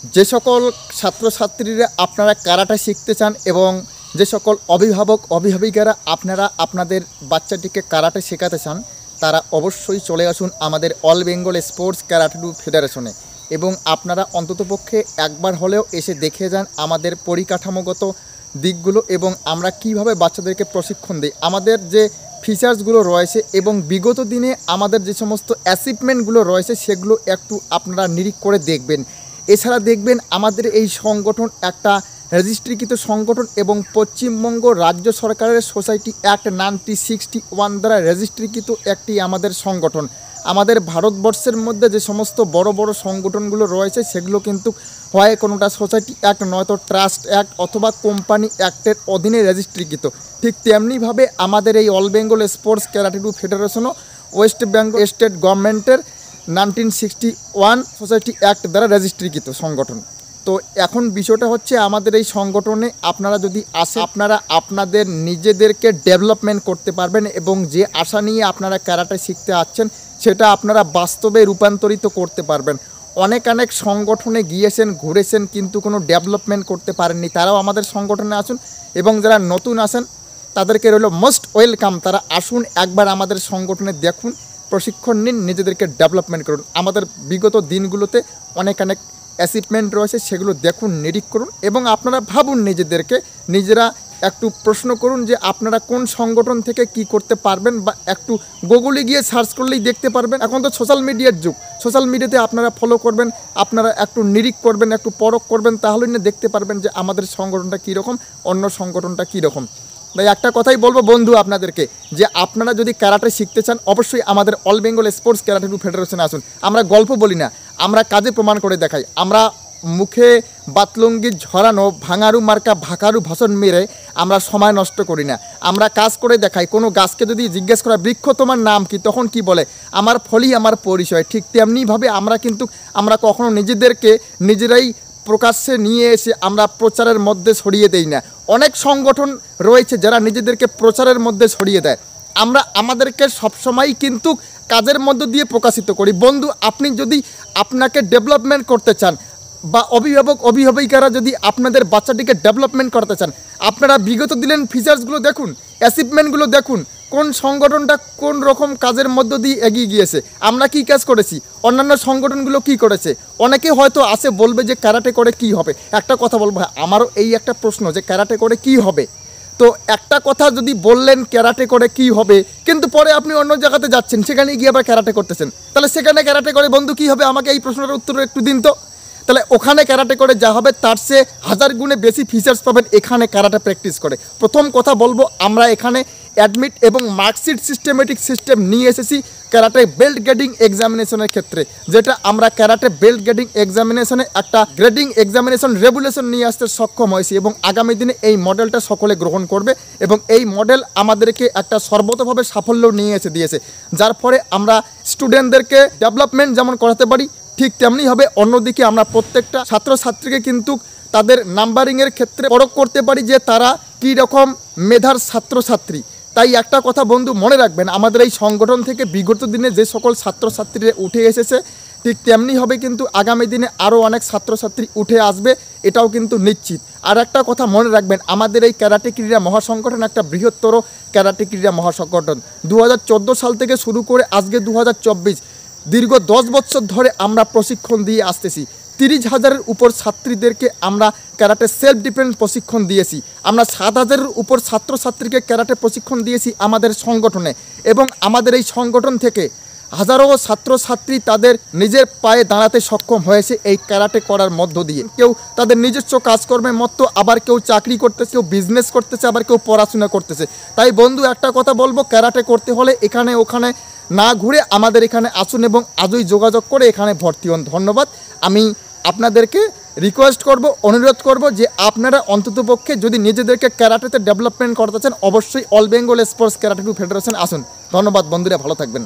যে সকল ছাত্রছাত্রীরা আপনারা ক্যারাটে শিখতে চান এবং যে সকল অভিভাবক অভিভাবিকারা আপনারা আপনাদের বাচ্চাটিকে ক্যারাটে শেখাতে চান, তারা অবশ্যই চলে আসুন আমাদের অল বেঙ্গল স্পোর্টস ক্যারাটে ফেডারেশনে এবং আপনারা অন্ততপক্ষে একবার হলেও এসে দেখে যান আমাদের পরিকাঠামোগত দিকগুলো এবং আমরা কিভাবে বাচ্চাদেরকে প্রশিক্ষণ দিই, আমাদের যে ফিচার্সগুলো রয়েছে এবং বিগত দিনে আমাদের যে সমস্ত অ্যাচিভমেন্টগুলো রয়েছে সেগুলো একটু আপনারা নিরীক্ষা করে দেখবেন। এছাড়া দেখবেন আমাদের এই সংগঠন একটা রেজিস্ট্রিকৃত সংগঠন এবং পশ্চিমবঙ্গ রাজ্য সরকারের সোসাইটি অ্যাক্ট 1961 দ্বারা রেজিস্ট্রিকৃত একটি আমাদের সংগঠন। আমাদের ভারতবর্ষের মধ্যে যে সমস্ত বড় বড় সংগঠনগুলো রয়েছে সেগুলো কিন্তু হয় কোনোটা সোসাইটি অ্যাক্ট নয়তো ট্রাস্ট অ্যাক্ট অথবা কোম্পানি অ্যাক্টের অধীনে রেজিস্ট্রিকৃত। ঠিক তেমনিভাবে আমাদের এই অল বেঙ্গল স্পোর্টস ক্যারাটে ফেডারেশনও ওয়েস্ট বেঙ্গল স্টেট গভর্নমেন্টের 1961 সোসাইটি অ্যাক্ট দ্বারা রেজিস্ট্রিকৃত সংগঠন। তো এখন বিষয়টা হচ্ছে আমাদের এই সংগঠনে আপনারা যদি আসে আপনারা আপনাদের নিজেদেরকে ডেভেলপমেন্ট করতে পারবেন এবং যে আশা নিয়ে আপনারা ক্যারাটে শিখতে আসছেন সেটা আপনারা বাস্তবে রূপান্তরিত করতে পারবেন। অনেক সংগঠনে গিয়েছেন ঘুরেছেন কিন্তু কোনো ডেভেলপমেন্ট করতে পারেননি, তারাও আমাদের সংগঠনে আসুন এবং যারা নতুন আসেন তাদেরকে রইল মোস্ট ওয়েলকাম, তারা আসুন একবার আমাদের সংগঠনে দেখুন, প্রশিক্ষণ নিন, নিজেদেরকে ডেভেলপমেন্ট করুন। আমাদের বিগত দিনগুলোতে অনেক অ্যাচিভমেন্ট রয়েছে সেগুলো দেখুন, নিরীক্ষা করুন এবং আপনারা ভাবুন নিজেদেরকে, নিজেরা একটু প্রশ্ন করুন যে আপনারা কোন সংগঠন থেকে কি করতে পারবেন, বা একটু গুগলে গিয়ে সার্চ করলেই দেখতে পারবেন। এখন তো সোশ্যাল মিডিয়ার যুগ, সোশ্যাল মিডিয়াতে আপনারা ফলো করবেন, আপনারা একটু নিরীক্ষা করবেন, একটু পরখ করবেন, তাহলেই না দেখতে পারবেন যে আমাদের সংগঠনটা কীরকম, অন্য সংগঠনটা কীরকম। তাই একটা কথাই বলবো বন্ধু আপনাদেরকে, যে আপনারা যদি ক্যারাটে শিখতে চান অবশ্যই আমাদের অল বেঙ্গল স্পোর্টস ক্যারাটে ফেডারেশনে আসুন। আমরা গল্প বলি না, আমরা কাজে প্রমাণ করে দেখাই। আমরা মুখে বাতলঙ্গি ঝরানো ভাঙারু মার্কা ভাকারু ভাষণ মেরে আমরা সময় নষ্ট করি না, আমরা কাজ করে দেখাই। কোনো গাছকে যদি জিজ্ঞেস করা বৃক্ষ তোমার নাম কি, তখন কি বলে আমার ফলই আমার পরিচয়। ঠিক তেমনিভাবে আমরা কখনো নিজেদেরকে নিজেরাই প্রকাশ্যে নিয়ে এসে আমরা প্রচারের মধ্যে ছড়িয়ে দেই না। অনেক সংগঠন রয়েছে যারা নিজেদেরকে প্রচারের মধ্যে ছড়িয়ে দেয়, আমরা আমাদেরকে সবসময় কিন্তু কাজের মধ্য দিয়ে প্রকাশিত করি। বন্ধু, আপনি যদি আপনাকে ডেভেলপমেন্ট করতে চান বা অভিভাবক অভিভাবিকারা যদি আপনাদের বাচ্চাটিকে ডেভেলপমেন্ট করতে চান, আপনারা বিগত দিনের ফিচার্সগুলো দেখুন, অ্যাচিভমেন্টগুলো দেখুন, কোন সংগঠনটা কোন রকম কাজের মধ্য দিয়ে এগিয়ে গিয়েছে, আমরা কি কাজ করেছি, অন্যান্য সংগঠনগুলো কি করেছে। অনেকে হয়তো আসে বলবে যে ক্যারাটে করে কি হবে। একটা কথা বলবো, আমারও এই একটা প্রশ্ন যে ক্যারাটে করে কি হবে। তো একটা কথা যদি বললেন ক্যারাটে করে কি হবে, কিন্তু পরে আপনি অন্য জায়গাতে যাচ্ছেন, সেখানে গিয়ে আবার ক্যারাটে করতেছেন, তাহলে সেখানে ক্যারাটে করে বন্ধু কি হবে, আমাকে এই প্রশ্নের উত্তর একটু দিন তো। তাহলে ওখানে ক্যারাটে করে যা হবে তার চেয়ে 1000 গুণে বেশি ফিচার্স পাবেন এখানে ক্যারাটে প্র্যাকটিস করে। প্রথম কথা বলবো, আমরা এখানে অ্যাডমিট এবং মার্কশিট সিস্টেমেটিক সিস্টেম নিয়ে এসেছি ক্যারাটে বেল্ট গ্রেডিং এক্সামিনেশনের ক্ষেত্রে, যেটা আমরা ক্যারাটে বেল্ট গ্রেডিং এক্সামিনেশনে একটা গ্রেডিং এক্সামিনেশন রেগুলেশন নিয়ে আসতে সক্ষম হয়েছি এবং আগামী দিনে এই মডেলটা সকলে গ্রহণ করবে এবং এই মডেল আমাদেরকে একটা সর্বতভাবে সাফল্য নিয়ে এসে দিয়েছে, যার ফলে আমরা স্টুডেন্টদেরকে ডেভেলপমেন্ট যেমন করাতে পারি ঠিক তেমনি হবে অন্যদিকে আমরা প্রত্যেকটা ছাত্রছাত্রীকে কিন্তু তাদের নাম্বারিংয়ের ক্ষেত্রে পরখ করতে পারি যে তারা কী রকম মেধার ছাত্রছাত্রী। তাই একটা কথা বন্ধু মনে রাখবেন, আমাদের এই সংগঠন থেকে বিগত দিনে যে সকল ছাত্রছাত্রীরা উঠে এসেছে ঠিক তেমনি হবে কিন্তু আগামী দিনে আরও অনেক ছাত্রছাত্রী উঠে আসবে, এটাও কিন্তু নিশ্চিত। আর একটা কথা মনে রাখবেন, আমাদের এই ক্যারাটে ক্রীড়া মহাসংগঠন একটা বৃহত্তর ক্যারাটে ক্রীড়া মহাসংগঠন। 2014 সাল থেকে শুরু করে আজকে 2024 দীর্ঘ 10 বছর ধরে আমরা প্রশিক্ষণ দিয়ে আসতেছি। 30,000-এর উপর ছাত্রীদেরকে আমরা ক্যারাটে সেলফ ডিফেন্স প্রশিক্ষণ দিয়েছি। আমরা 7,000-এর উপর ছাত্রছাত্রীকে ক্যারাটে প্রশিক্ষণ দিয়েছি আমাদের সংগঠনে এবং আমাদের এই সংগঠন থেকে হাজারো ছাত্রছাত্রী তাদের নিজের পায়ে দাঁড়াতে সক্ষম হয়েছে এই ক্যারাটে করার মধ্য দিয়ে। কেউ তাদের নিজস্ব কাজকর্মের মতো, আবার কেউ চাকরি করতেছে, কেউ বিজনেস করতেছে, আবার কেউ পড়াশোনা করতেছে। তাই বন্ধু একটা কথা বলবো, ক্যারাটে করতে হলে এখানে ওখানে না ঘুরে আমাদের এখানে আসুন এবং আজই যোগাযোগ করে এখানে ভর্তি হন। ধন্যবাদ। আমি আপনাদেরকে রিকোয়েস্ট করব, অনুরোধ করব যে আপনারা অন্ততপক্ষে যদি নিজেদেরকে ক্যারাটেতে ডেভেলপমেন্ট করতে চান অবশ্যই all Bengal sports karate federation আসুন। ধন্যবাদ বন্ধুরা, ভালো থাকবেন।